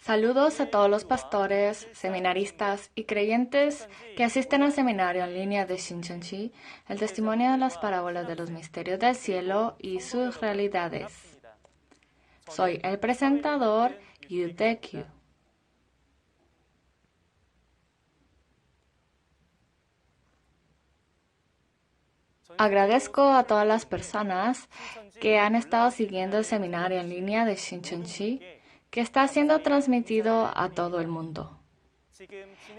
Saludos a todos los pastores, seminaristas y creyentes que asisten al seminario en línea de Shincheonji, el testimonio de las parábolas de los misterios del cielo y sus realidades. Soy el presentador Yu Tae-kyu. Agradezco a todas las personas que han estado siguiendo el seminario en línea de Shincheonji, que está siendo transmitido a todo el mundo.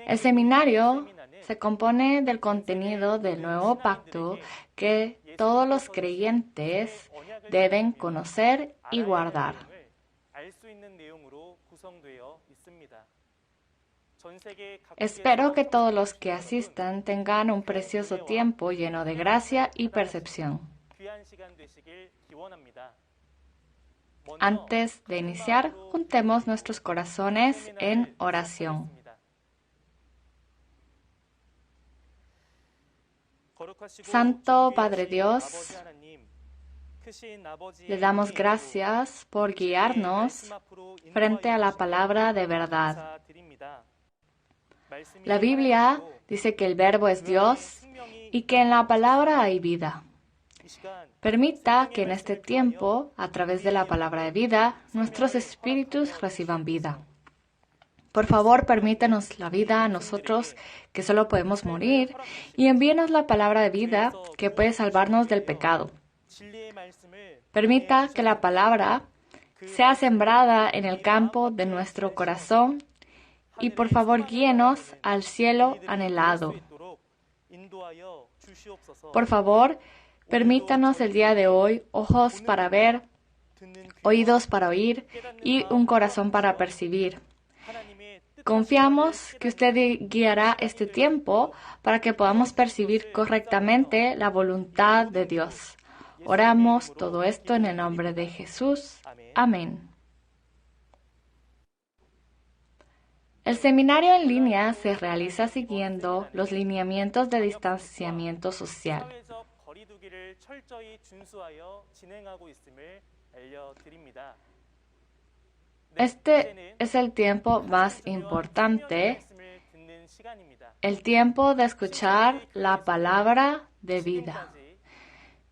El seminario se compone del contenido del nuevo pacto que todos los creyentes deben conocer y guardar. Espero que todos los que asistan tengan un precioso tiempo lleno de gracia y percepción. Antes de iniciar, juntemos nuestros corazones en oración. Santo Padre Dios, le damos gracias por guiarnos frente a la palabra de verdad. La Biblia dice que el Verbo es Dios y que en la palabra hay vida. Permita que en este tiempo, a través de la palabra de vida, nuestros espíritus reciban vida. Por favor, permítanos la vida a nosotros, que solo podemos morir, y envíenos la palabra de vida que puede salvarnos del pecado. Permita que la palabra sea sembrada en el campo de nuestro corazón y por favor guíenos al cielo anhelado. Por favor, permítanos el día de hoy ojos para ver, oídos para oír y un corazón para percibir. Confiamos que usted guiará este tiempo para que podamos percibir correctamente la voluntad de Dios. Oramos todo esto en el nombre de Jesús. Amén. El seminario en línea se realiza siguiendo los lineamientos de distanciamiento social. Este es el tiempo más importante, el tiempo de escuchar la palabra de vida.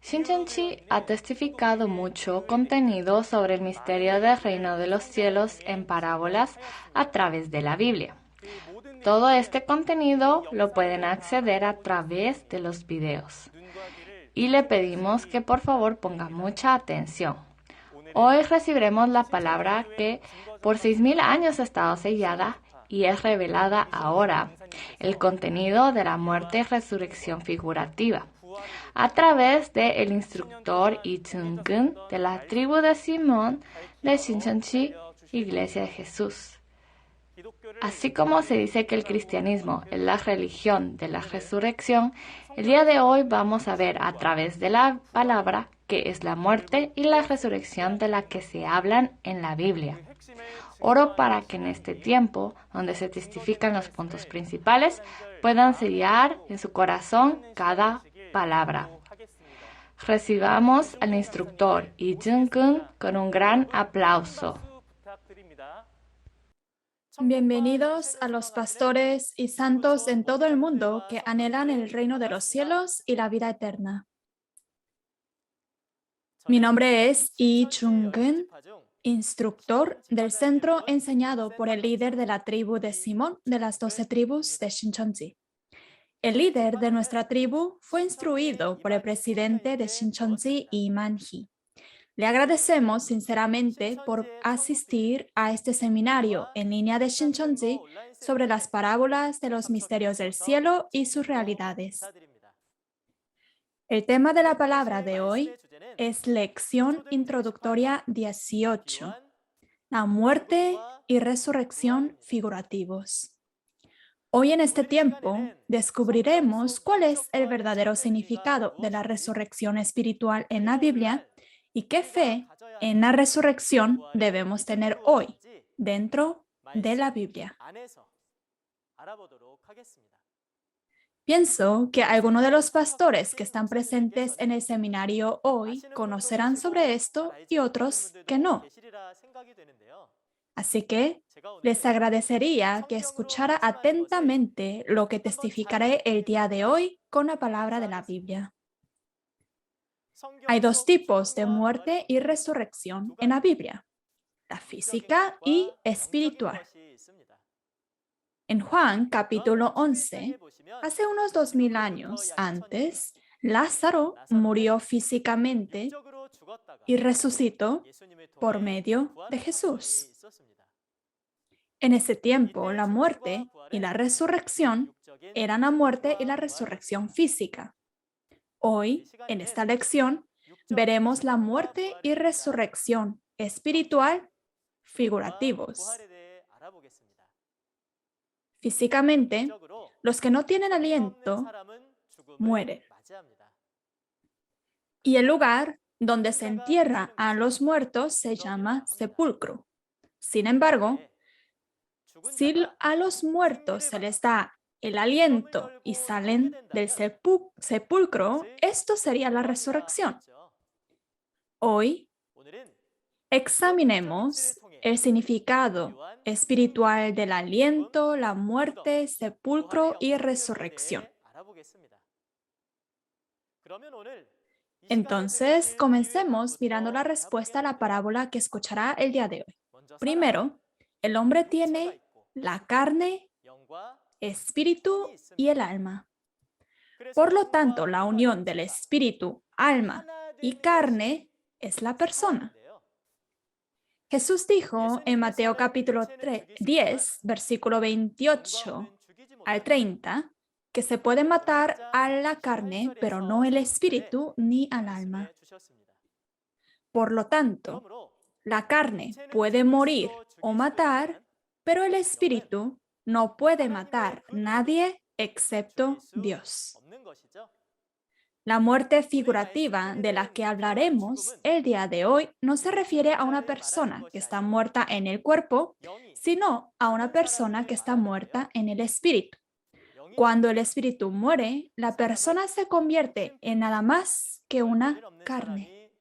Shincheonji ha testificado mucho contenido sobre el misterio del reino de los cielos en parábolas a través de la Biblia. Todo este contenido lo pueden acceder a través de los videos. Y le pedimos que por favor ponga mucha atención. Hoy recibiremos la palabra que por 6,000 años ha estado sellada y es revelada ahora, el contenido de la muerte y resurrección figurativa, a través del instructor Lee Jung-geun de la tribu de Simón de Shincheonji, Iglesia de Jesús. Así como se dice que el cristianismo es la religión de la resurrección, el día de hoy vamos a ver a través de la palabra que es la muerte y la resurrección de la que se hablan en la Biblia. Oro para que en este tiempo, donde se testifican los puntos principales, puedan sellar en su corazón cada palabra. Recibamos al instructor Lee Jung-geun con un gran aplauso. Bienvenidos a los pastores y santos en todo el mundo que anhelan el reino de los cielos y la vida eterna. Mi nombre es Lee Jung-geun, instructor del centro enseñado por el líder de la tribu de Simón de las 12 tribus de Shincheonji. El líder de nuestra tribu fue instruido por el presidente de Shincheonji, Lee Man-hee. Le agradecemos sinceramente por asistir a este seminario en línea de Shincheonji sobre las parábolas de los misterios del cielo y sus realidades. El tema de la palabra de hoy es lección introductoria 18, la muerte y resurrección figurativos. Hoy en este tiempo descubriremos cuál es el verdadero significado de la resurrección espiritual en la Biblia y qué fe en la resurrección debemos tener hoy dentro de la Biblia. Pienso que algunos de los pastores que están presentes en el seminario hoy conocerán sobre esto y otros que no. Así que les agradecería que escuchara atentamente lo que testificaré el día de hoy con la palabra de la Biblia. Hay dos tipos de muerte y resurrección en la Biblia, la física y espiritual. En Juan capítulo 11, hace unos 2000 años antes, Lázaro murió físicamente y resucitó por medio de Jesús. En ese tiempo, la muerte y la resurrección eran la muerte y la resurrección física. Hoy, en esta lección, veremos la muerte y resurrección espiritual figurativos. Físicamente, los que no tienen aliento mueren. Y el lugar donde se entierra a los muertos se llama sepulcro. Sin embargo, si a los muertos se les da el aliento y salen del sepulcro, esto sería la resurrección. Hoy examinemos el significado espiritual del aliento, la muerte, sepulcro y resurrección. Entonces, comencemos mirando la respuesta a la parábola que escuchará el día de hoy. Primero, el hombre tiene la carne, espíritu y el alma. Por lo tanto, la unión del espíritu, alma y carne es la persona. Jesús dijo en Mateo capítulo 10, versículo 28 al 30, que se puede matar a la carne, pero no el espíritu ni al alma. Por lo tanto, la carne puede morir o matar, pero el espíritu no puede matar a nadie excepto Dios. La muerte figurativa de la que hablaremos el día de hoy no se refiere a una persona que está muerta en el cuerpo, sino a una persona que está muerta en el espíritu. Cuando el espíritu muere, la persona se convierte en nada más que una carne.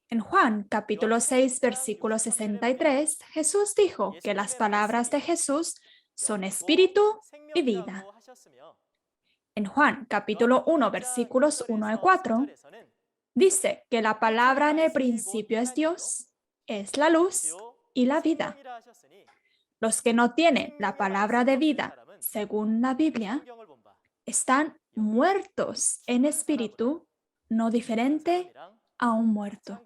En Juan capítulo 6, versículo 63, Jesús dijo que las palabras de Jesús son espíritu y vida. En Juan capítulo 1, versículos 1 al 4, dice que la palabra en el principio es Dios, es la luz y la vida. Los que no tienen la palabra de vida, según la Biblia, están muertos en espíritu, no diferente a un muerto.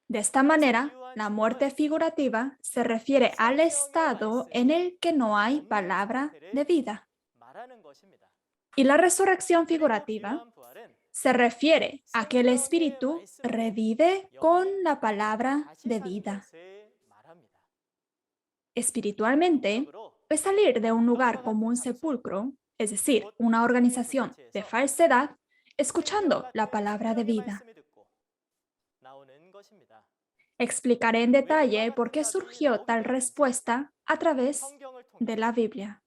De esta manera, la muerte figurativa se refiere al estado en el que no hay palabra de vida. Y la resurrección figurativa se refiere a que el espíritu revive con la palabra de vida. Espiritualmente, es salir de un lugar como un sepulcro, es decir, una organización de falsedad, escuchando la palabra de vida. Explicaré en detalle por qué surgió tal respuesta a través de la Biblia.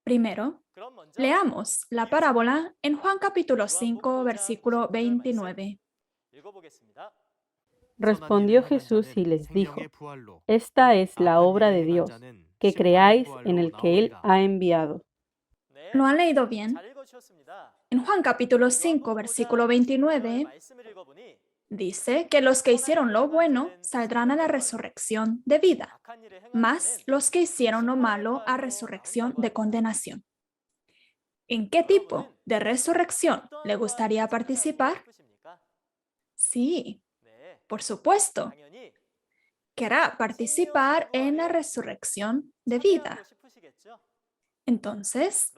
Primero, leamos la parábola en Juan capítulo 5, versículo 29. Respondió Jesús y les dijo: Esta es la obra de Dios, que creáis en el que Él ha enviado. ¿Lo han leído bien? En Juan capítulo 5, versículo 29, dice que los que hicieron lo bueno saldrán a la resurrección de vida, mas los que hicieron lo malo a resurrección de condenación. ¿En qué tipo de resurrección le gustaría participar? Sí, por supuesto. Querrá participar en la resurrección de vida. Entonces,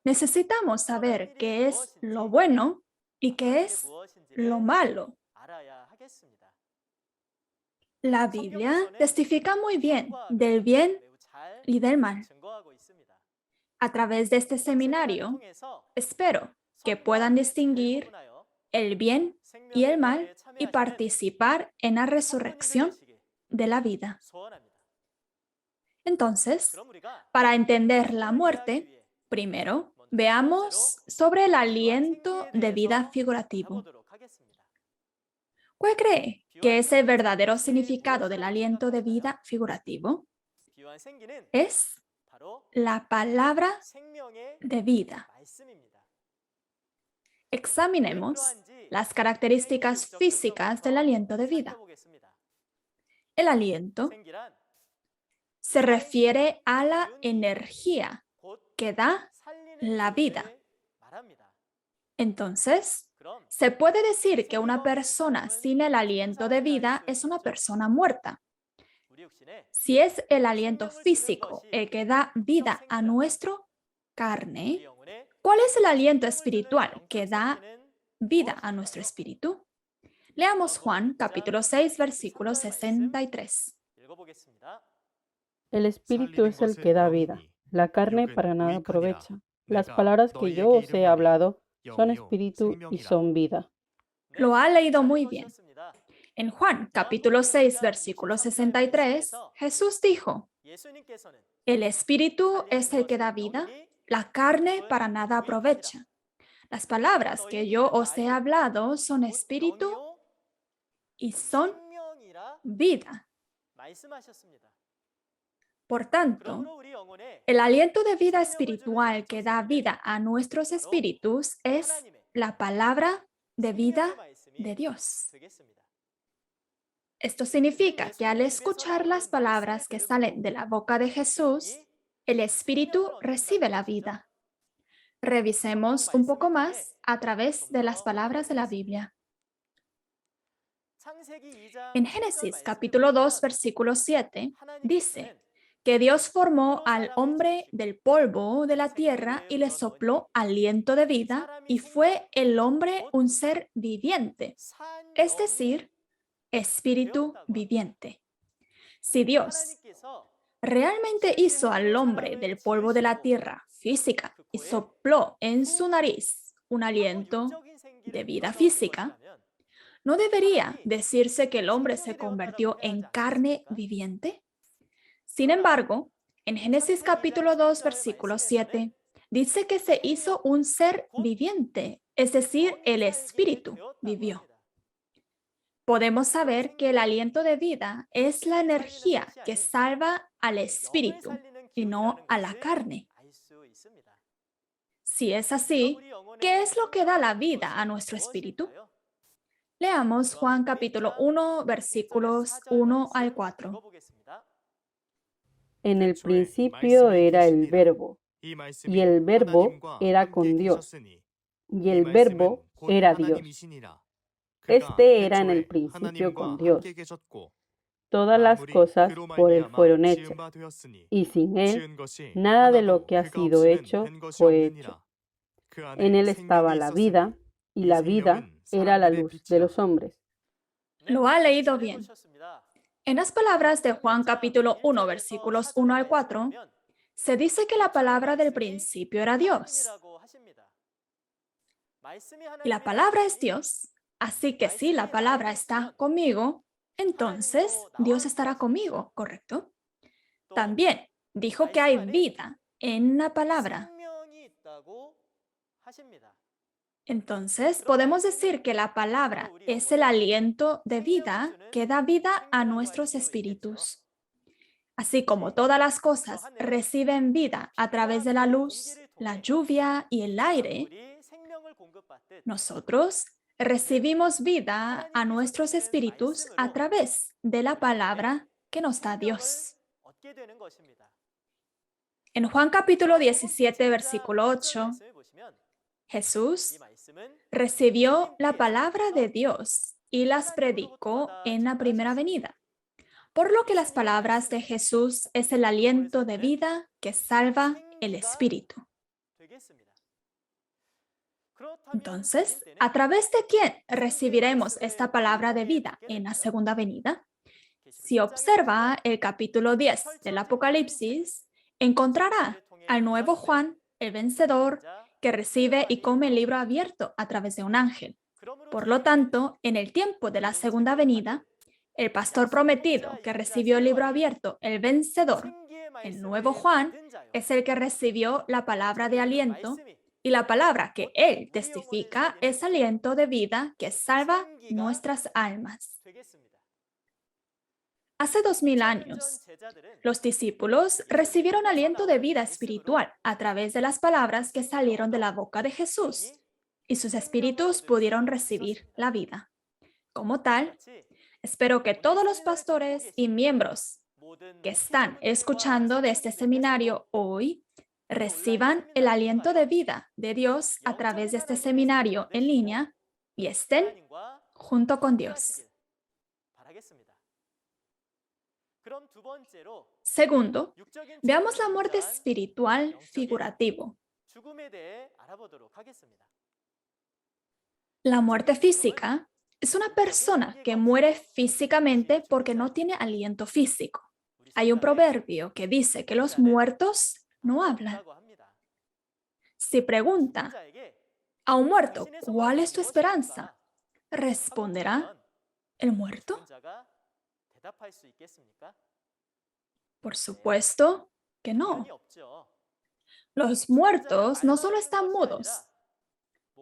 necesitamos saber qué es lo bueno y qué es lo malo. La Biblia testifica muy bien del bien y del mal. A través de este seminario, espero que puedan distinguir el bien y el mal y participar en la resurrección de la vida. Entonces, para entender la muerte, primero veamos sobre el aliento de vida figurativo. ¿Cuál cree que es el verdadero significado del aliento de vida figurativo? Es la palabra de vida. Examinemos las características físicas del aliento de vida. El aliento se refiere a la energía que da la vida. Entonces, se puede decir que una persona sin el aliento de vida es una persona muerta. Si es el aliento físico el que da vida a nuestra carne, ¿cuál es el aliento espiritual que da vida a nuestro espíritu? Leamos Juan capítulo 6, versículo 63. El espíritu es el que da vida, la carne para nada aprovecha. Las palabras que yo os he hablado son espíritu y son vida. Lo ha leído muy bien. En Juan capítulo 6, versículo 63, Jesús dijo, el espíritu es el que da vida, la carne para nada aprovecha. Las palabras que yo os he hablado son espíritu y son vida. Por tanto, el aliento de vida espiritual que da vida a nuestros espíritus es la palabra de vida de Dios. Esto significa que al escuchar las palabras que salen de la boca de Jesús, el espíritu recibe la vida. Revisemos un poco más a través de las palabras de la Biblia. En Génesis capítulo 2, versículo 7, dice que Dios formó al hombre del polvo de la tierra y le sopló aliento de vida, y fue el hombre un ser viviente, es decir, espíritu viviente. Si Dios realmente hizo al hombre del polvo de la tierra física y sopló en su nariz un aliento de vida física, ¿no debería decirse que el hombre se convirtió en carne viviente? Sin embargo, en Génesis capítulo 2, versículo 7, dice que se hizo un ser viviente, es decir, el espíritu vivió. Podemos saber que el aliento de vida es la energía que salva al espíritu y no a la carne. Si es así, ¿qué es lo que da la vida a nuestro espíritu? Leamos Juan capítulo 1, versículos 1 al 4. En el principio era el Verbo, y el Verbo era con Dios, y el Verbo era Dios. Este era en el principio con Dios. Todas las cosas por Él fueron hechas, y sin Él, nada de lo que ha sido hecho fue hecho. En Él estaba la vida, y la vida era la luz de los hombres. Lo ha leído bien. En las palabras de Juan capítulo 1, versículos 1 al 4, se dice que la palabra del principio era Dios. Y la palabra es Dios. Así que si la palabra está conmigo, entonces Dios estará conmigo, ¿correcto? También dijo que hay vida en la palabra. Entonces, podemos decir que la palabra es el aliento de vida que da vida a nuestros espíritus. Así como todas las cosas reciben vida a través de la luz, la lluvia y el aire, nosotros recibimos vida a nuestros espíritus a través de la palabra que nos da Dios. En Juan capítulo 17, versículo 8, Jesús recibió la palabra de Dios y las predicó en la primera venida. Por lo que las palabras de Jesús es el aliento de vida que salva el espíritu. Entonces, ¿a través de quién recibiremos esta palabra de vida en la segunda venida? Si observa el capítulo 10 del Apocalipsis, encontrará al nuevo Juan, el vencedor, que recibe y come el libro abierto a través de un ángel. Por lo tanto, en el tiempo de la segunda venida, el pastor prometido que recibió el libro abierto, el vencedor, el nuevo Juan, es el que recibió la palabra de aliento Y la palabra que Él testifica es aliento de vida que salva nuestras almas. Hace 2000 años, los discípulos recibieron aliento de vida espiritual a través de las palabras que salieron de la boca de Jesús, y sus espíritus pudieron recibir la vida. Como tal, espero que todos los pastores y miembros que están escuchando de este seminario hoy reciban el aliento de vida de Dios a través de este seminario en línea y estén junto con Dios. Segundo, veamos la muerte espiritual figurativo. La muerte física es una persona que muere físicamente porque no tiene aliento físico. Hay un proverbio que dice que los muertos no hablan. Si pregunta a un muerto, ¿cuál es tu esperanza? ¿Responderá el muerto? Por supuesto que no. Los muertos no solo están mudos,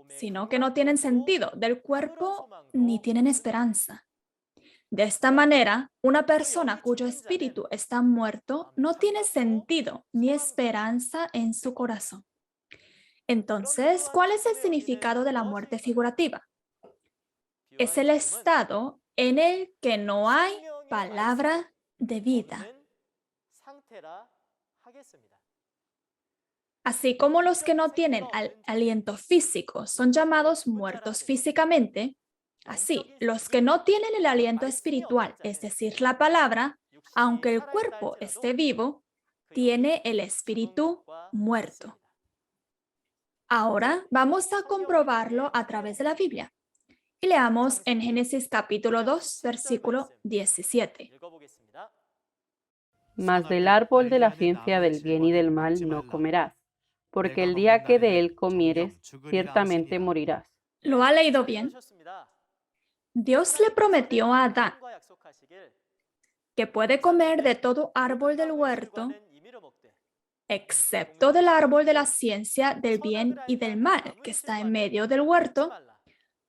sino que no tienen sentido del cuerpo ni tienen esperanza. De esta manera, una persona cuyo espíritu está muerto no tiene sentido ni esperanza en su corazón. Entonces, ¿cuál es el significado de la muerte figurativa? Es el estado en el que no hay palabra de vida. Así como los que no tienen aliento físico son llamados muertos físicamente, así los que no tienen el aliento espiritual, es decir, la palabra, aunque el cuerpo esté vivo, tiene el espíritu muerto. Ahora vamos a comprobarlo a través de la Biblia. Y leamos en Génesis capítulo 2, versículo 17. Mas del árbol de la ciencia del bien y del mal no comerás, porque el día que de él comieres, ciertamente morirás. ¿Lo ha leído bien? Dios le prometió a Adán que puede comer de todo árbol del huerto, excepto del árbol de la ciencia del bien y del mal, que está en medio del huerto,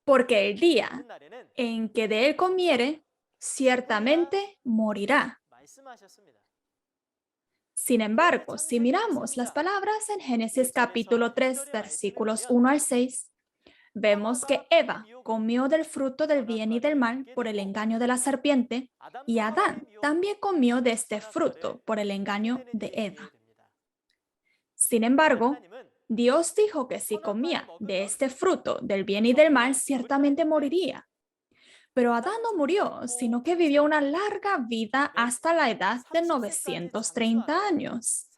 porque el día en que de él comiere, ciertamente morirá. Sin embargo, si miramos las palabras en Génesis capítulo 3, versículos 1 al 6, vemos que Eva comió del fruto del bien y del mal por el engaño de la serpiente, y Adán también comió de este fruto por el engaño de Eva. Sin embargo, Dios dijo que si comía de este fruto del bien y del mal, ciertamente moriría. Pero Adán no murió, sino que vivió una larga vida hasta la edad de 930 años.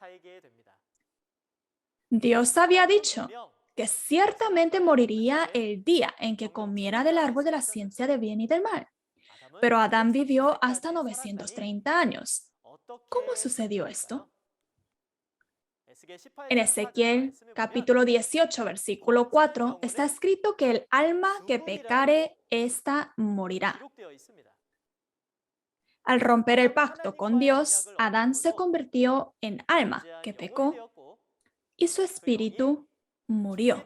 Dios había dicho que ciertamente moriría el día en que comiera del árbol de la ciencia del bien y del mal. Pero Adán vivió hasta 930 años. ¿Cómo sucedió esto? En Ezequiel capítulo 18, versículo 4, está escrito que el alma que pecare, ésta morirá. Al romper el pacto con Dios, Adán se convirtió en alma que pecó y su espíritu murió.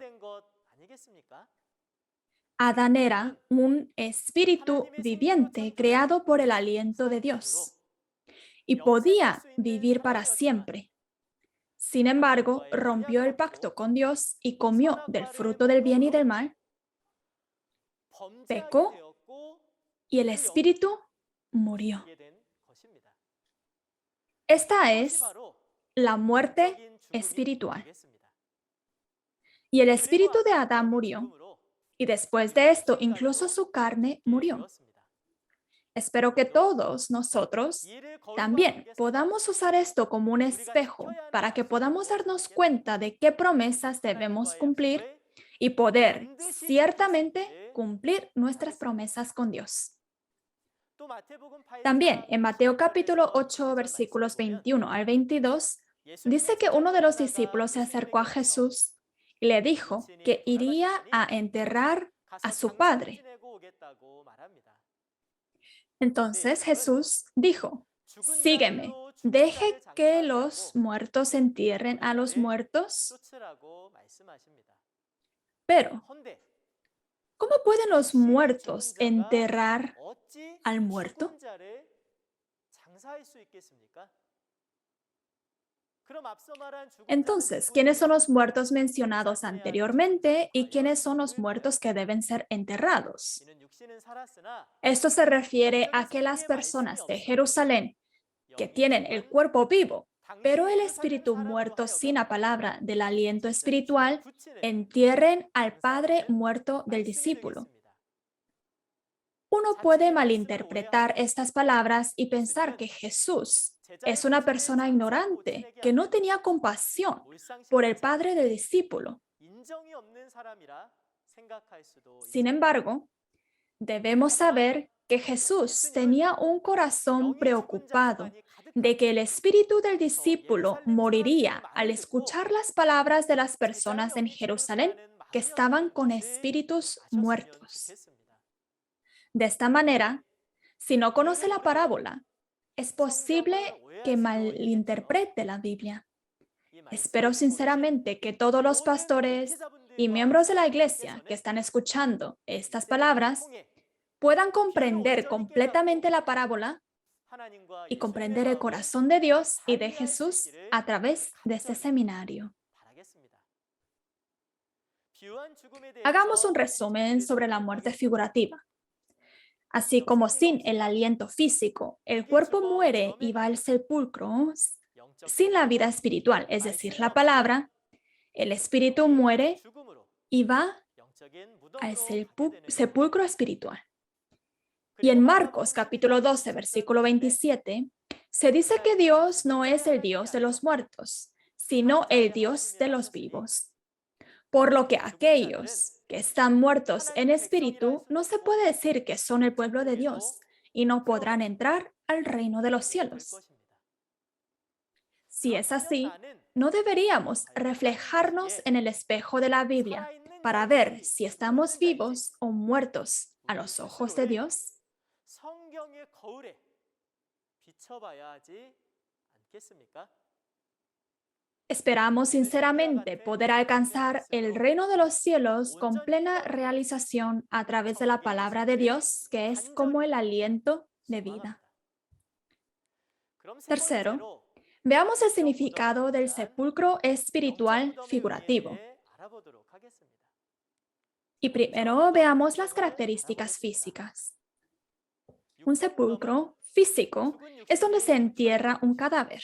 Adán era un espíritu viviente creado por el aliento de Dios y podía vivir para siempre. Sin embargo, rompió el pacto con Dios y comió del fruto del bien y del mal, pecó y el espíritu murió. Esta es la muerte espiritual. Y el espíritu de Adán murió, y después de esto, incluso su carne murió. Espero que todos nosotros también podamos usar esto como un espejo para que podamos darnos cuenta de qué promesas debemos cumplir y poder ciertamente cumplir nuestras promesas con Dios. También en Mateo capítulo 8, versículos 21 al 22, dice que uno de los discípulos se acercó a Jesús y le dijo que iría a enterrar a su padre. Entonces Jesús dijo, sígueme, deje que los muertos entierren a los muertos. Pero, ¿cómo pueden los muertos enterrar al muerto? Entonces, ¿quiénes son los muertos mencionados anteriormente y quiénes son los muertos que deben ser enterrados? Esto se refiere a que las personas de Jerusalén que tienen el cuerpo vivo, pero el espíritu muerto sin la palabra del aliento espiritual, entierren al padre muerto del discípulo. Uno puede malinterpretar estas palabras y pensar que Jesús es una persona ignorante que no tenía compasión por el padre del discípulo. Sin embargo, debemos saber que Jesús tenía un corazón preocupado de que el espíritu del discípulo moriría al escuchar las palabras de las personas en Jerusalén que estaban con espíritus muertos. De esta manera, si no conoce la parábola, es posible que malinterprete la Biblia. Espero sinceramente que todos los pastores y miembros de la iglesia que están escuchando estas palabras puedan comprender completamente la parábola y comprender el corazón de Dios y de Jesús a través de este seminario. Hagamos un resumen sobre la muerte figurativa. Así como sin el aliento físico, el cuerpo muere y va al sepulcro, sin la vida espiritual, es decir, la palabra, el espíritu muere y va al sepulcro espiritual. Y en Marcos capítulo 12, versículo 27, se dice que Dios no es el Dios de los muertos, sino el Dios de los vivos. Por lo que aquellos que están muertos en espíritu no se puede decir que son el pueblo de Dios y no podrán entrar al reino de los cielos. Si es así, no deberíamos reflejarnos en el espejo de la Biblia para ver si estamos vivos o muertos a los ojos de Dios. Esperamos sinceramente poder alcanzar el reino de los cielos con plena realización a través de la palabra de Dios, que es como el aliento de vida. Tercero, veamos el significado del sepulcro espiritual figurativo. Y primero veamos las características físicas. Un sepulcro físico es donde se entierra un cadáver.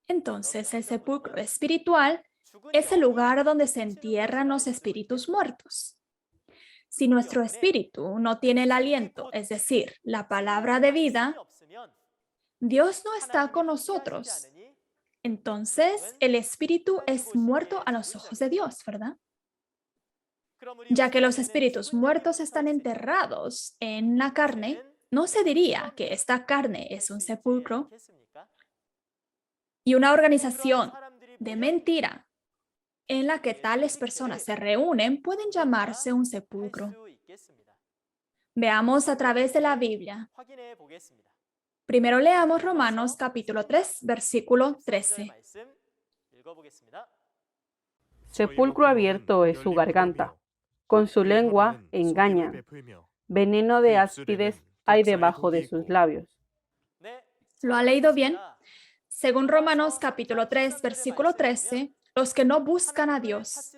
Entonces, el sepulcro espiritual es el lugar donde se entierran los espíritus muertos. Si nuestro espíritu no tiene el aliento, es decir, la palabra de vida, Dios no está con nosotros. Entonces, el espíritu es muerto a los ojos de Dios, ¿verdad? Ya que los espíritus muertos están enterrados en la carne, no se diría que esta carne es un sepulcro. Y una organización de mentira en la que tales personas se reúnen pueden llamarse un sepulcro. Veamos a través de la Biblia. Primero leamos Romanos capítulo 3, versículo 13. Sepulcro abierto es su garganta, con su lengua engañan, veneno de áspides hay debajo de sus labios. ¿Lo ha leído bien? Según Romanos capítulo 3, versículo 13, los que no buscan a Dios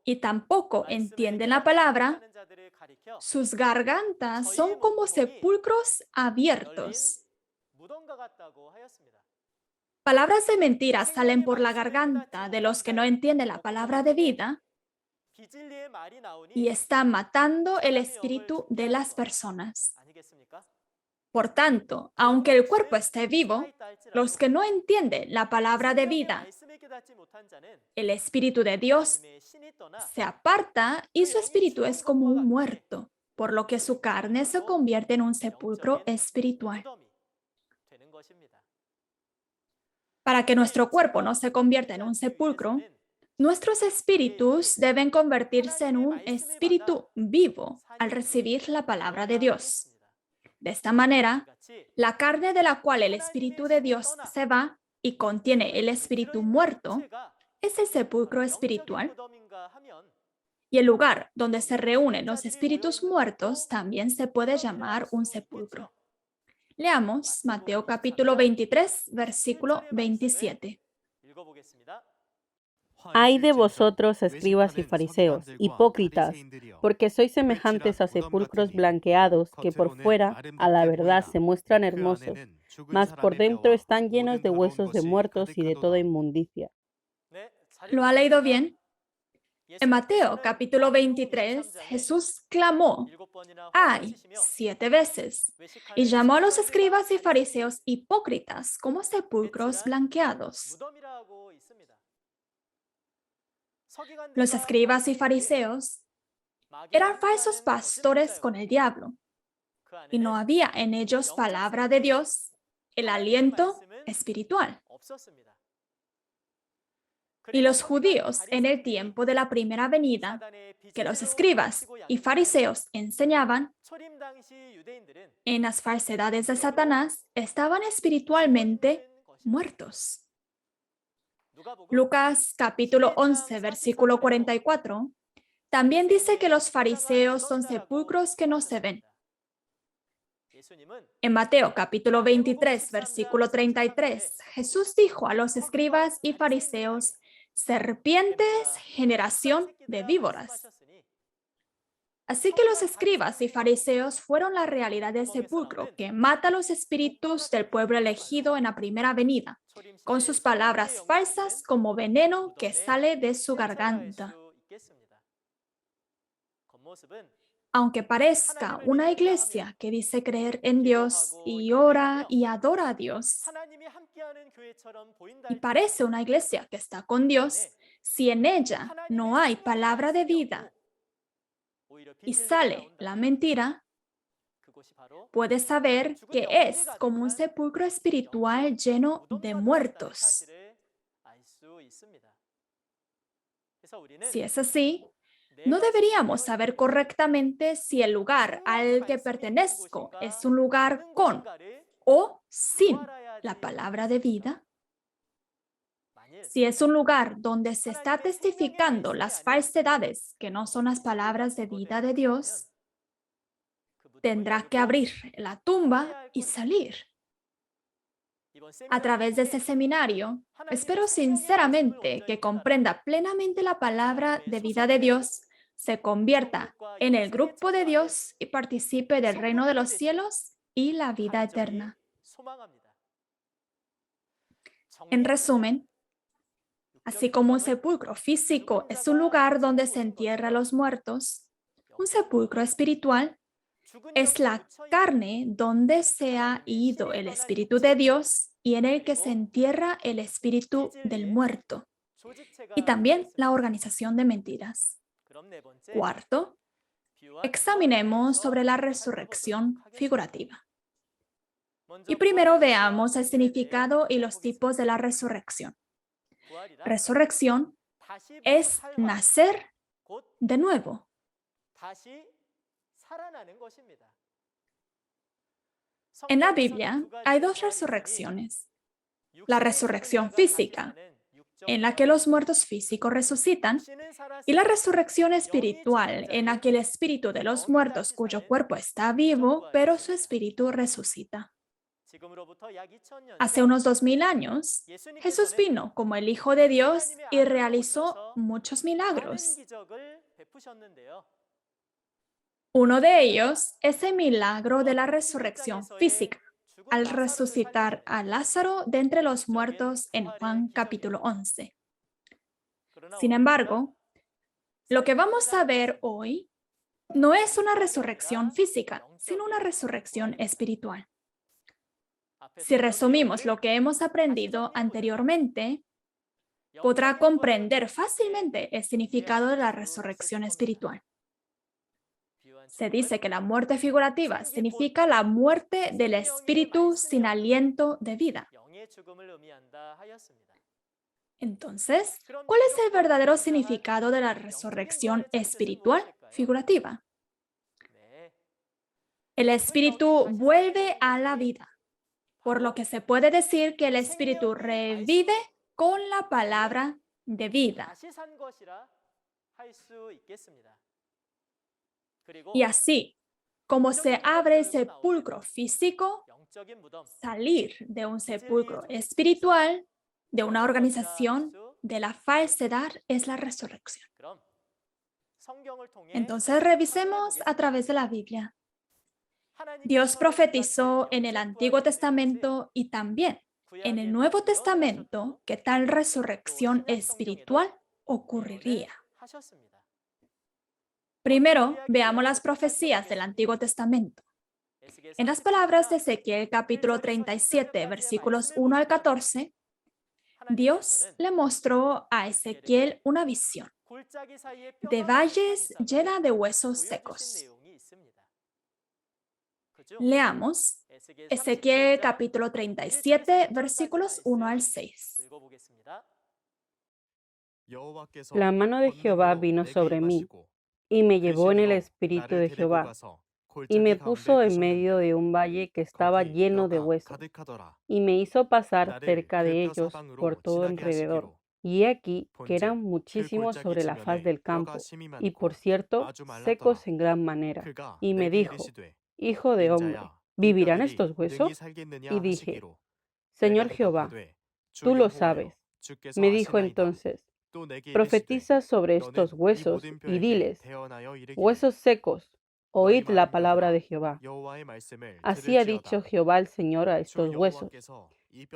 y tampoco entienden la palabra, sus gargantas son como sepulcros abiertos. Palabras de mentira salen por la garganta de los que no entienden la palabra de vida y están matando el espíritu de las personas. Por tanto, aunque el cuerpo esté vivo, los que no entienden la palabra de vida, el Espíritu de Dios se aparta y su espíritu es como un muerto, por lo que su carne se convierte en un sepulcro espiritual. Para que nuestro cuerpo no se convierta en un sepulcro, nuestros espíritus deben convertirse en un espíritu vivo al recibir la palabra de Dios. De esta manera, la carne de la cual el Espíritu de Dios se va y contiene el espíritu muerto es el sepulcro espiritual. Y el lugar donde se reúnen los espíritus muertos también se puede llamar un sepulcro. Leamos Mateo capítulo 23, versículo 27. Ay de vosotros, escribas y fariseos, hipócritas, porque sois semejantes a sepulcros blanqueados que por fuera, a la verdad, se muestran hermosos, mas por dentro están llenos de huesos de muertos y de toda inmundicia. ¿Lo ha leído bien? En Mateo capítulo 23, Jesús clamó, ¡ay!, 7 veces, y llamó a los escribas y fariseos hipócritas como sepulcros blanqueados. Los escribas y fariseos eran falsos pastores con el diablo, y no había en ellos palabra de Dios, el aliento espiritual. Y los judíos en el tiempo de la primera venida, que los escribas y fariseos enseñaban en las falsedades de Satanás, estaban espiritualmente muertos. Lucas capítulo 11, versículo 44, también dice que los fariseos son sepulcros que no se ven. En Mateo capítulo 23, versículo 33, Jesús dijo a los escribas y fariseos, serpientes, generación de víboras. Así que los escribas y fariseos fueron la realidad del sepulcro que mata a los espíritus del pueblo elegido en la primera venida, con sus palabras falsas como veneno que sale de su garganta. Aunque parezca una iglesia que dice creer en Dios y ora y adora a Dios, y parece una iglesia que está con Dios, si en ella no hay palabra de vida y sale la mentira, puedes saber que es como un sepulcro espiritual lleno de muertos. Si es así, no deberíamos saber correctamente si el lugar al que pertenezco es un lugar con o sin la palabra de vida. Si es un lugar donde se está testificando las falsedades que no son las palabras de vida de Dios, tendrá que abrir la tumba y salir. A través de ese seminario, espero sinceramente que comprenda plenamente la palabra de vida de Dios, se convierta en el grupo de Dios y participe del reino de los cielos y la vida eterna. En resumen, así como un sepulcro físico es un lugar donde se entierra a los muertos, un sepulcro espiritual es la carne donde se ha ido el Espíritu de Dios y en el que se entierra el espíritu del muerto, y también la organización de mentiras. Cuarto, examinemos sobre la resurrección figurativa. Y primero veamos el significado y los tipos de la resurrección. Resurrección es nacer de nuevo. En la Biblia hay dos resurrecciones. La resurrección física, en la que los muertos físicos resucitan, y la resurrección espiritual, en la que el espíritu de los muertos cuyo cuerpo está vivo, pero su espíritu resucita. Hace unos 2000 años, Jesús vino como el Hijo de Dios y realizó muchos milagros. Uno de ellos es el milagro de la resurrección física, al resucitar a Lázaro de entre los muertos en Juan capítulo 11. Sin embargo, lo que vamos a ver hoy no es una resurrección física, sino una resurrección espiritual. Si resumimos lo que hemos aprendido anteriormente, podrá comprender fácilmente el significado de la resurrección espiritual. Se dice que la muerte figurativa significa la muerte del espíritu sin aliento de vida. Entonces, ¿cuál es el verdadero significado de la resurrección espiritual figurativa? El espíritu vuelve a la vida, por lo que se puede decir que el espíritu revive con la palabra de vida. Y así, como se abre el sepulcro físico, salir de un sepulcro espiritual, de una organización, de la falsedad, es la resurrección. Entonces, revisemos a través de la Biblia. Dios profetizó en el Antiguo Testamento y también en el Nuevo Testamento que tal resurrección espiritual ocurriría. Primero, veamos las profecías del Antiguo Testamento. En las palabras de Ezequiel capítulo 37, versículos 1 al 14, Dios le mostró a Ezequiel una visión de valles llena de huesos secos. Leamos Ezequiel capítulo 37, versículos 1 al 6. La mano de Jehová vino sobre mí, y me llevó en el espíritu de Jehová, y me puso en medio de un valle que estaba lleno de huesos, y me hizo pasar cerca de ellos por todo alrededor. Y he aquí que eran muchísimos sobre la faz del campo, y por cierto, secos en gran manera. Y me dijo, Hijo de hombre, ¿vivirán estos huesos? Y dije, Señor Jehová, tú lo sabes. Me dijo entonces, profetiza sobre estos huesos y diles, huesos secos, oíd la palabra de Jehová. Así ha dicho Jehová el Señor a estos huesos.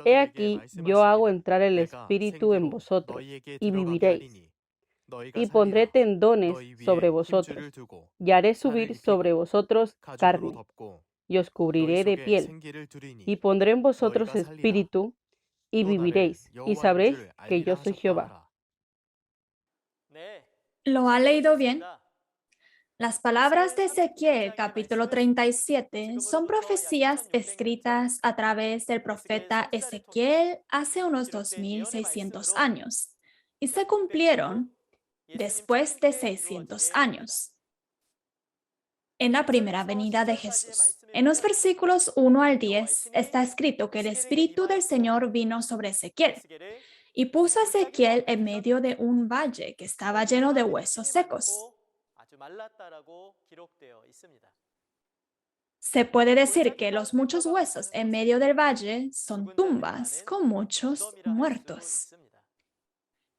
He aquí, yo hago entrar el Espíritu en vosotros, y viviréis. Y pondré tendones sobre vosotros, y haré subir sobre vosotros carne, y os cubriré de piel, y pondré en vosotros espíritu, y viviréis, y sabréis que yo soy Jehová. ¿Lo ha leído bien? Las palabras de Ezequiel capítulo 37 son profecías escritas a través del profeta Ezequiel hace unos 2600 años y se cumplieron después de 600 años, en la primera venida de Jesús. En los versículos 1 al 10 está escrito que el Espíritu del Señor vino sobre Ezequiel y puso a Ezequiel en medio de un valle que estaba lleno de huesos secos. Se puede decir que los muchos huesos en medio del valle son tumbas con muchos muertos.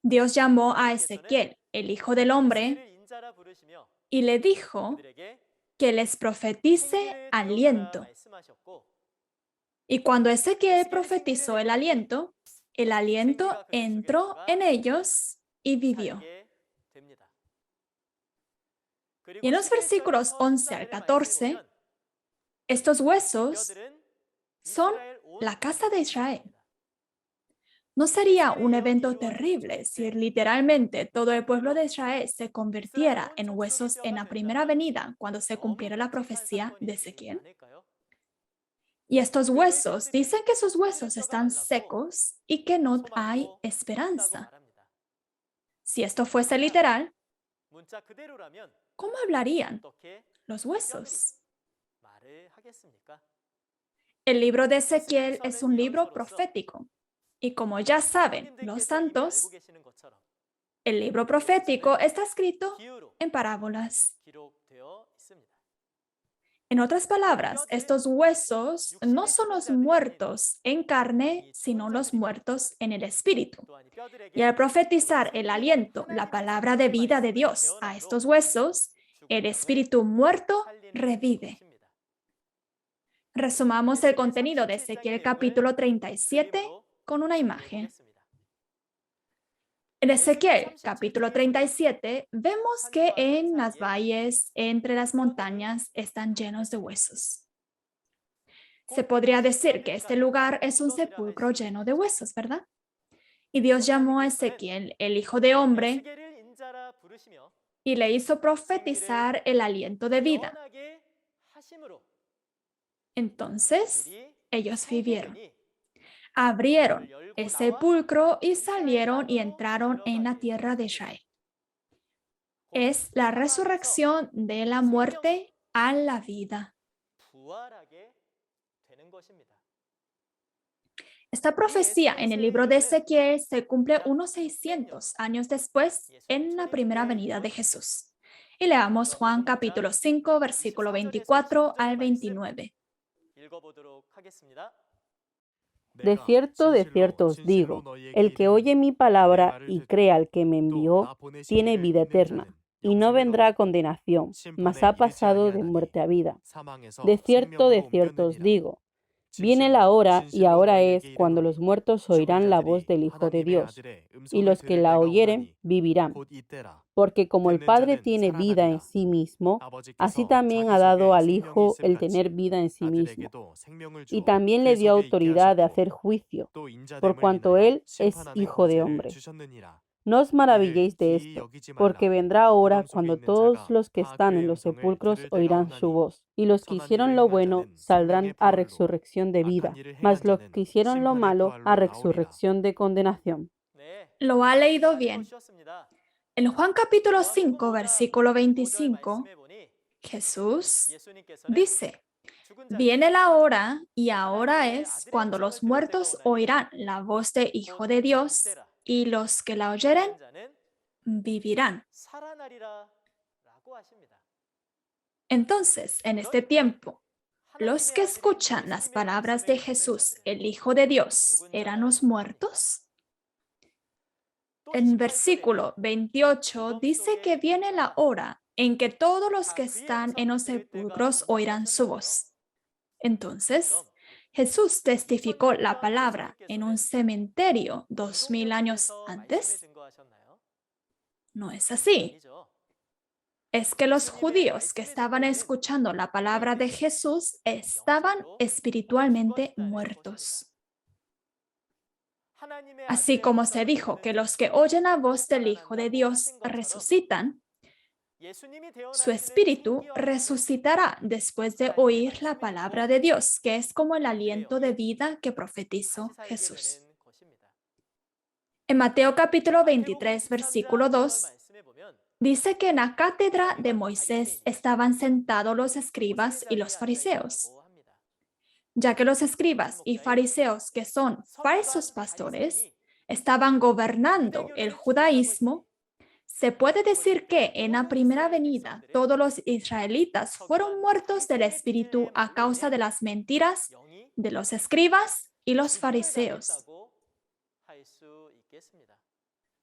Dios llamó a Ezequiel, el Hijo del Hombre, y le dijo que les profetice aliento. Y cuando Ezequiel profetizó el aliento entró en ellos y vivió. Y en los versículos 11 al 14, estos huesos son la casa de Israel. ¿No sería un evento terrible si literalmente todo el pueblo de Israel se convirtiera en huesos en la primera venida cuando se cumpliera la profecía de Ezequiel? Y estos huesos dicen que sus huesos están secos y que no hay esperanza. Si esto fuese literal, ¿cómo hablarían los huesos? El libro de Ezequiel es un libro profético. Y como ya saben los santos, el libro profético está escrito en parábolas. En otras palabras, estos huesos no son los muertos en carne, sino los muertos en el espíritu. Y al profetizar el aliento, la palabra de vida de Dios a estos huesos, el espíritu muerto revive. Resumamos el contenido de Ezequiel capítulo 37 con una imagen. En Ezequiel capítulo 37 vemos que en las valles, entre las montañas, están llenos de huesos. Se podría decir que este lugar es un sepulcro lleno de huesos, ¿verdad? Y Dios llamó a Ezequiel, el Hijo de Hombre, y le hizo profetizar el aliento de vida. Entonces, ellos vivieron. Abrieron el sepulcro y salieron y entraron en la tierra de Israel. Es la resurrección de la muerte a la vida. Esta profecía en el libro de Ezequiel se cumple unos 600 años después en la primera venida de Jesús. Y leamos Juan capítulo 5, versículo 24 al 29. De cierto os digo, el que oye mi palabra y cree al que me envió, tiene vida eterna, y no vendrá a condenación, mas ha pasado de muerte a vida. De cierto os digo, viene la hora, y ahora es, cuando los muertos oirán la voz del Hijo de Dios, y los que la oyeren vivirán. Porque como el Padre tiene vida en sí mismo, así también ha dado al Hijo el tener vida en sí mismo. Y también le dio autoridad de hacer juicio, por cuanto Él es Hijo de hombre. No os maravilléis de esto, porque vendrá hora cuando todos los que están en los sepulcros oirán su voz, y los que hicieron lo bueno saldrán a resurrección de vida, mas los que hicieron lo malo a resurrección de condenación. Lo ha leído bien. En Juan capítulo 5, versículo 25, Jesús dice, viene la hora y ahora es cuando los muertos oirán la voz del Hijo de Dios y los que la oyeren vivirán. Entonces, en este tiempo, los que escuchan las palabras de Jesús, el Hijo de Dios, ¿eran los muertos? En versículo 28 dice que viene la hora en que todos los que están en los sepulcros oirán su voz. Entonces, Jesús testificó la palabra en un cementerio 2000 años antes. No es así. Es que los judíos que estaban escuchando la palabra de Jesús estaban espiritualmente muertos. Así como se dijo que los que oyen la voz del Hijo de Dios resucitan, su espíritu resucitará después de oír la palabra de Dios, que es como el aliento de vida que profetizó Jesús. En Mateo capítulo 23, versículo 2, dice que en la cátedra de Moisés estaban sentados los escribas y los fariseos. Ya que los escribas y fariseos, que son falsos pastores, estaban gobernando el judaísmo, se puede decir que en la primera venida todos los israelitas fueron muertos del espíritu a causa de las mentiras de los escribas y los fariseos.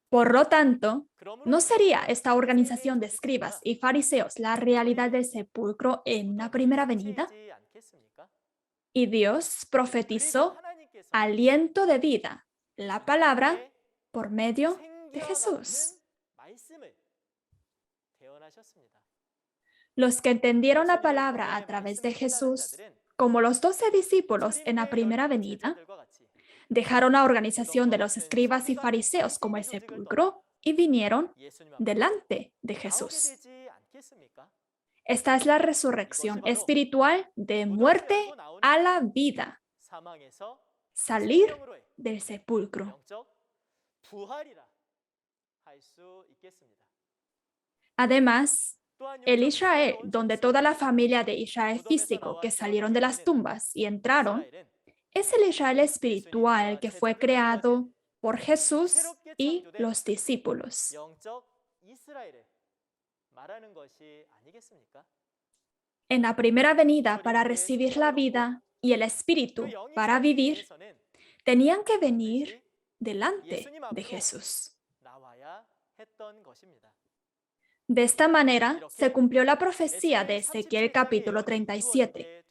Por lo tanto, ¿no sería esta organización de escribas y fariseos la realidad del sepulcro en la primera venida? Y Dios profetizó aliento de vida, la palabra, por medio de Jesús. Los que entendieron la palabra a través de Jesús, como los 12 discípulos en la primera venida, dejaron la organización de los escribas y fariseos como el sepulcro y vinieron delante de Jesús. Esta es la resurrección espiritual de muerte a la vida, salir del sepulcro. Además, el Israel, donde toda la familia de Israel físico que salieron de las tumbas y entraron, es el Israel espiritual que fue creado por Jesús y los discípulos. En la primera venida para recibir la vida y el espíritu para vivir, tenían que venir delante de Jesús. De esta manera se cumplió la profecía de Ezequiel capítulo 37.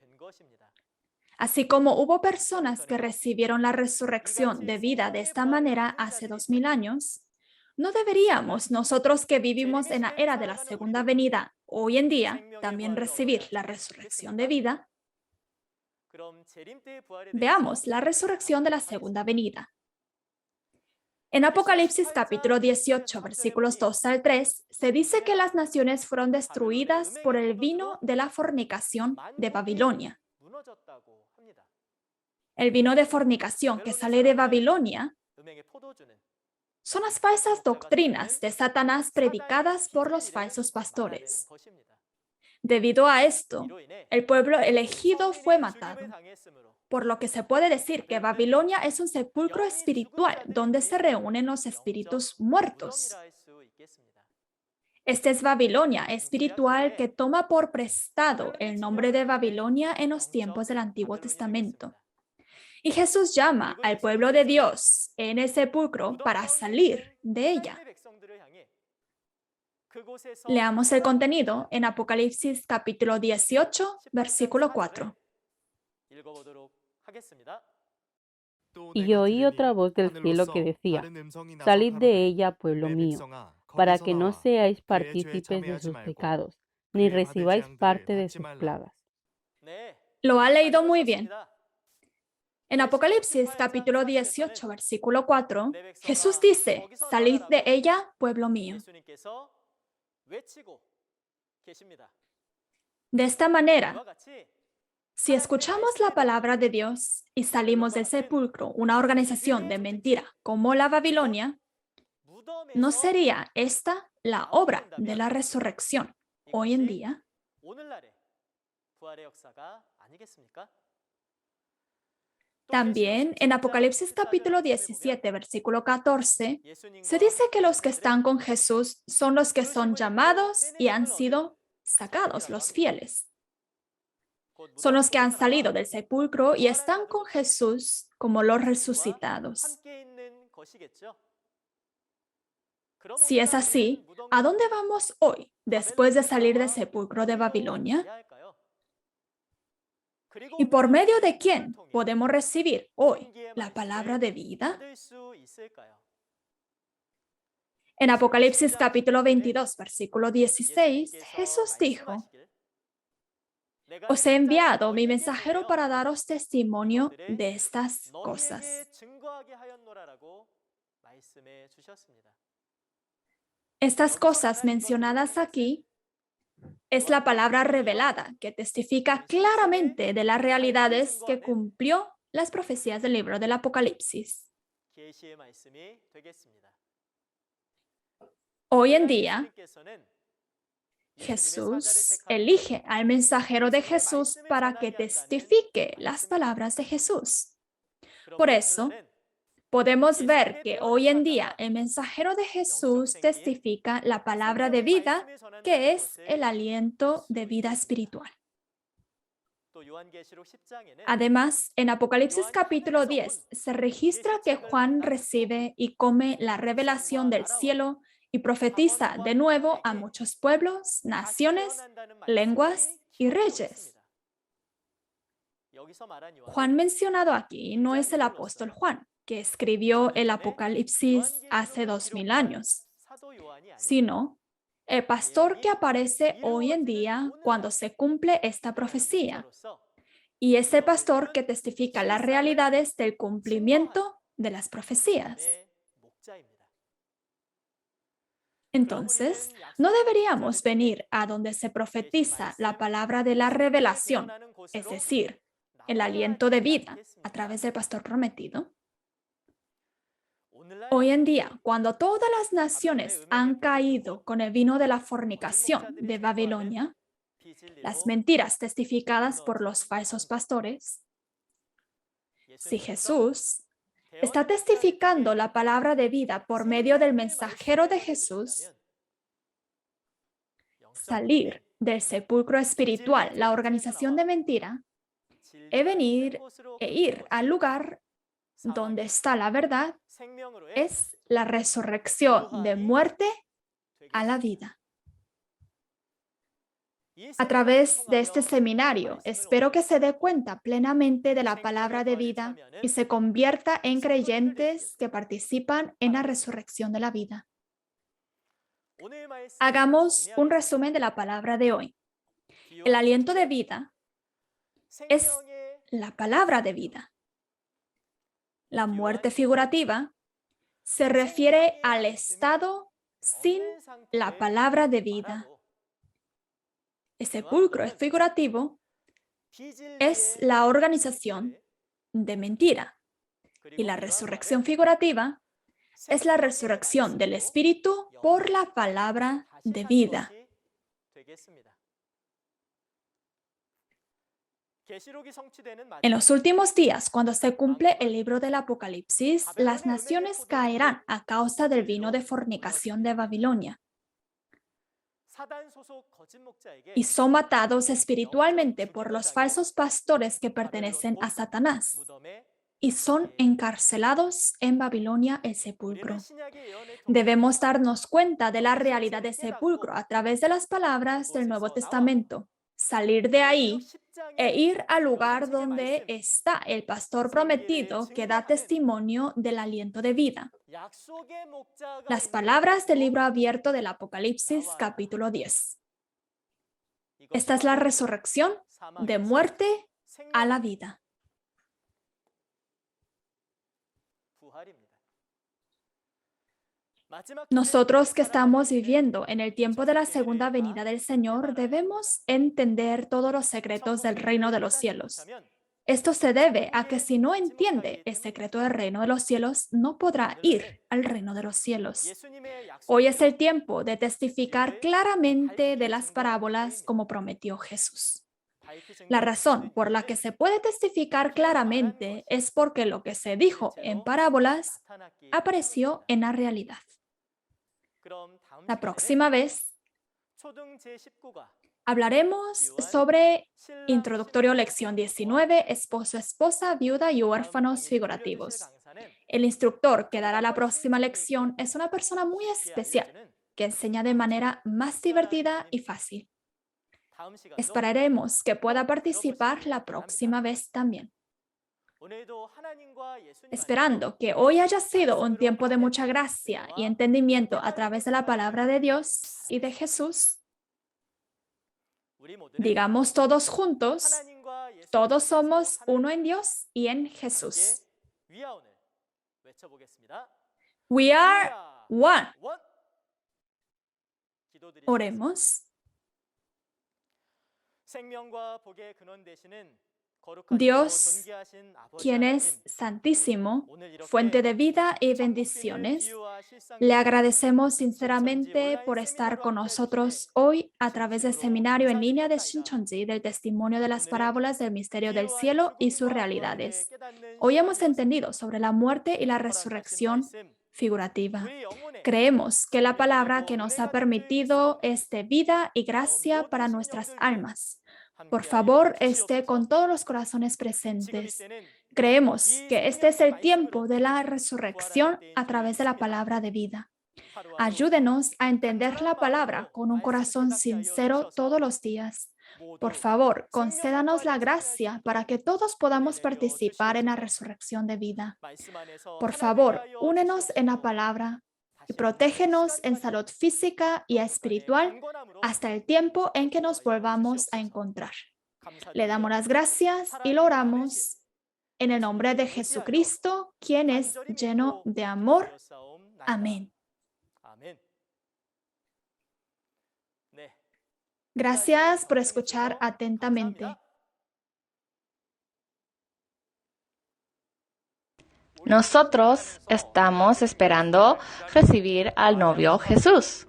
Así como hubo personas que recibieron la resurrección de vida de esta manera hace 2000 años, ¿no deberíamos nosotros que vivimos en la era de la segunda venida hoy en día también recibir la resurrección de vida? Veamos la resurrección de la segunda venida. En Apocalipsis capítulo 18, versículos 2 al 3, se dice que las naciones fueron destruidas por el vino de la fornicación de Babilonia. El vino de fornicación que sale de Babilonia son las falsas doctrinas de Satanás predicadas por los falsos pastores. Debido a esto, el pueblo elegido fue matado. por lo que se puede decir que Babilonia es un sepulcro espiritual donde se reúnen los espíritus muertos. Esta es Babilonia espiritual que toma por prestado el nombre de Babilonia en los tiempos del Antiguo Testamento. Y Jesús llama al pueblo de Dios en el sepulcro para salir de ella. Leamos el contenido en Apocalipsis capítulo 18, versículo 4. Y oí otra voz del cielo que decía: Salid de ella, pueblo mío, para que no seáis partícipes de sus pecados, ni recibáis parte de sus plagas. Lo ha leído muy bien. En Apocalipsis capítulo 18, versículo 4, Jesús dice: Salid de ella, pueblo mío. De esta manera, si escuchamos la palabra de Dios y salimos del sepulcro, una organización de mentira como la Babilonia, ¿no sería esta la obra de la resurrección hoy en día? También en Apocalipsis capítulo 17, versículo 14, se dice que los que están con Jesús son los que son llamados y han sido sacados, los fieles. Son los que han salido del sepulcro y están con Jesús como los resucitados. Si es así, ¿a dónde vamos hoy después de salir del sepulcro de Babilonia? ¿Y por medio de quién podemos recibir hoy la palabra de vida? En Apocalipsis capítulo 22, versículo 16, Jesús dijo: Os he enviado mi mensajero para daros testimonio de estas cosas. Estas cosas mencionadas aquí es la palabra revelada que testifica claramente de las realidades que cumplió las profecías del libro del Apocalipsis. Hoy en día, Jesús elige al mensajero de Jesús para que testifique las palabras de Jesús. Por eso, podemos ver que hoy en día el mensajero de Jesús testifica la palabra de vida, que es el aliento de vida espiritual. Además, en Apocalipsis capítulo 10 se registra que Juan recibe y come la revelación del cielo y profetiza de nuevo a muchos pueblos, naciones, lenguas y reyes. Juan mencionado aquí no es el apóstol Juan, que escribió el Apocalipsis hace 2000 años, sino el pastor que aparece hoy en día cuando se cumple esta profecía. Y es el pastor que testifica las realidades del cumplimiento de las profecías. Entonces, ¿no deberíamos venir a donde se profetiza la palabra de la revelación, es decir, el aliento de vida a través del pastor prometido? Hoy en día, cuando todas las naciones han caído con el vino de la fornicación de Babilonia, las mentiras testificadas por los falsos pastores, si Jesús está testificando la palabra de vida por medio del mensajero de Jesús, salir del sepulcro espiritual, la organización de mentira, es venir e ir al lugar donde está la verdad, es la resurrección de muerte a la vida. A través de este seminario, espero que se dé cuenta plenamente de la palabra de vida y se convierta en creyentes que participan en la resurrección de la vida. Hagamos un resumen de la palabra de hoy. El aliento de vida es la palabra de vida. La muerte figurativa se refiere al estado sin la palabra de vida. El sepulcro figurativo es la organización de mentira y la resurrección figurativa es la resurrección del espíritu por la palabra de vida. En los últimos días, cuando se cumple el libro del Apocalipsis, las naciones caerán a causa del vino de fornicación de Babilonia y son matados espiritualmente por los falsos pastores que pertenecen a Satanás y son encarcelados en Babilonia el sepulcro. Debemos darnos cuenta de la realidad del sepulcro a través de las palabras del Nuevo Testamento, salir de ahí e ir al lugar donde está el pastor prometido que da testimonio del aliento de vida. Las palabras del libro abierto del Apocalipsis, capítulo 10. Esta es la resurrección de muerte a la vida. Nosotros que estamos viviendo en el tiempo de la segunda venida del Señor debemos entender todos los secretos del reino de los cielos. Esto se debe a que si no entiende el secreto del reino de los cielos, no podrá ir al reino de los cielos. Hoy es el tiempo de testificar claramente de las parábolas como prometió Jesús. La razón por la que se puede testificar claramente es porque lo que se dijo en parábolas apareció en la realidad. La próxima vez hablaremos sobre Introductorio Lección 19, Esposo, Esposa, Viuda y Huérfanos Figurativos. El instructor que dará la próxima lección es una persona muy especial que enseña de manera más divertida y fácil. Esperaremos que pueda participar la próxima vez también. Esperando que hoy haya sido un tiempo de mucha gracia y entendimiento a través de la palabra de Dios y de Jesús, digamos todos juntos, todos somos uno en Dios y en Jesús. We are one. Oremos. Dios, quien es santísimo, fuente de vida y bendiciones, le agradecemos sinceramente por estar con nosotros hoy a través del seminario en línea de Shincheonji del testimonio de las parábolas del misterio del cielo y sus realidades. Hoy hemos entendido sobre la muerte y la resurrección figurativa. Creemos que la palabra que nos ha permitido es de vida y gracia para nuestras almas. Por favor, esté con todos los corazones presentes. Creemos que este es el tiempo de la resurrección a través de la palabra de vida. Ayúdenos a entender la palabra con un corazón sincero todos los días. Por favor, concédanos la gracia para que todos podamos participar en la resurrección de vida. Por favor, únenos en la palabra y protégenos en salud física y espiritual hasta el tiempo en que nos volvamos a encontrar. Le damos las gracias y lo oramos en el nombre de Jesucristo, quien es lleno de amor. Amén. Gracias por escuchar atentamente. Nosotros estamos esperando recibir al novio Jesús.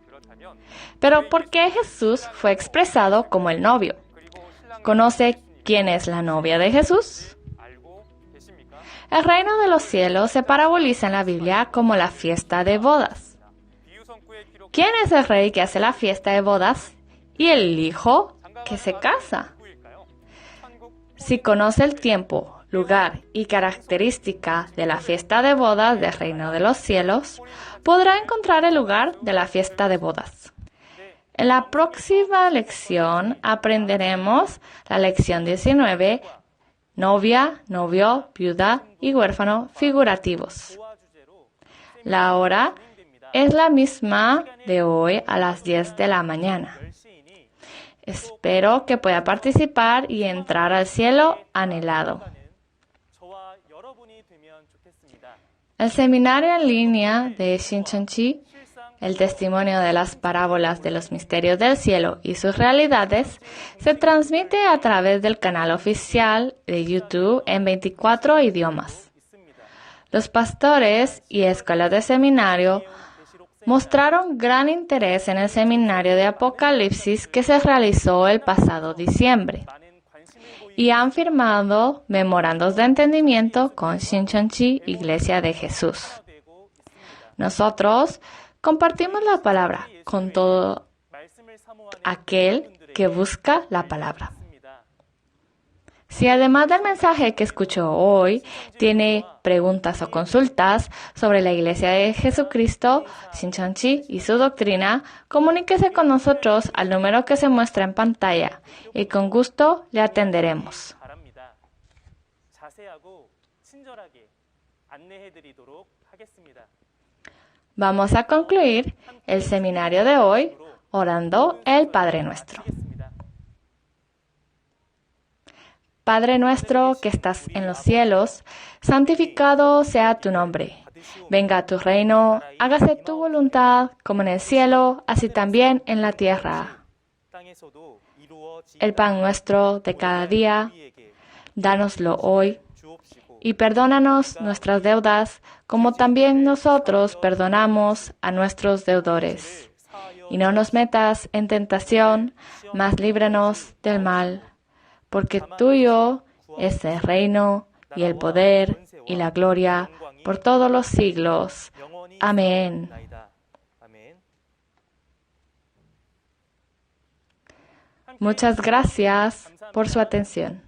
Pero ¿por qué Jesús fue expresado como el novio? ¿Conoce quién es la novia de Jesús? El reino de los cielos se paraboliza en la Biblia como la fiesta de bodas. ¿Quién es el rey que hace la fiesta de bodas y el hijo que se casa? Si conoce el tiempo, lugar y característica de la fiesta de bodas del reino de los cielos, podrá encontrar el lugar de la fiesta de bodas. En la próxima lección aprenderemos la lección 19, novia, novio, viuda y huérfano figurativos. La hora es la misma de hoy a las 10 de la mañana. Espero que pueda participar y entrar al cielo anhelado. El seminario en línea de Shincheonji, el testimonio de las parábolas de los misterios del cielo y sus realidades, se transmite a través del canal oficial de YouTube en 24 idiomas. Los pastores y escuelas de seminario mostraron gran interés en el seminario de Apocalipsis que se realizó el pasado diciembre. y han firmado memorandos de entendimiento con Shincheonji Iglesia de Jesús. Nosotros compartimos la palabra con todo aquel que busca la palabra. Si además del mensaje que escuchó hoy, tiene preguntas o consultas sobre la Iglesia de Jesucristo, Shincheonji y su doctrina, comuníquese con nosotros al número que se muestra en pantalla y con gusto le atenderemos. Vamos a concluir el seminario de hoy orando el Padre Nuestro. Padre nuestro que estás en los cielos, santificado sea tu nombre. Venga a tu reino, hágase tu voluntad, como en el cielo, así también en la tierra. El pan nuestro de cada día, dánoslo hoy, y perdónanos nuestras deudas, como también nosotros perdonamos a nuestros deudores. Y no nos metas en tentación, mas líbranos del mal. Porque tuyo es el reino y el poder y la gloria por todos los siglos. Amén. Muchas gracias por su atención.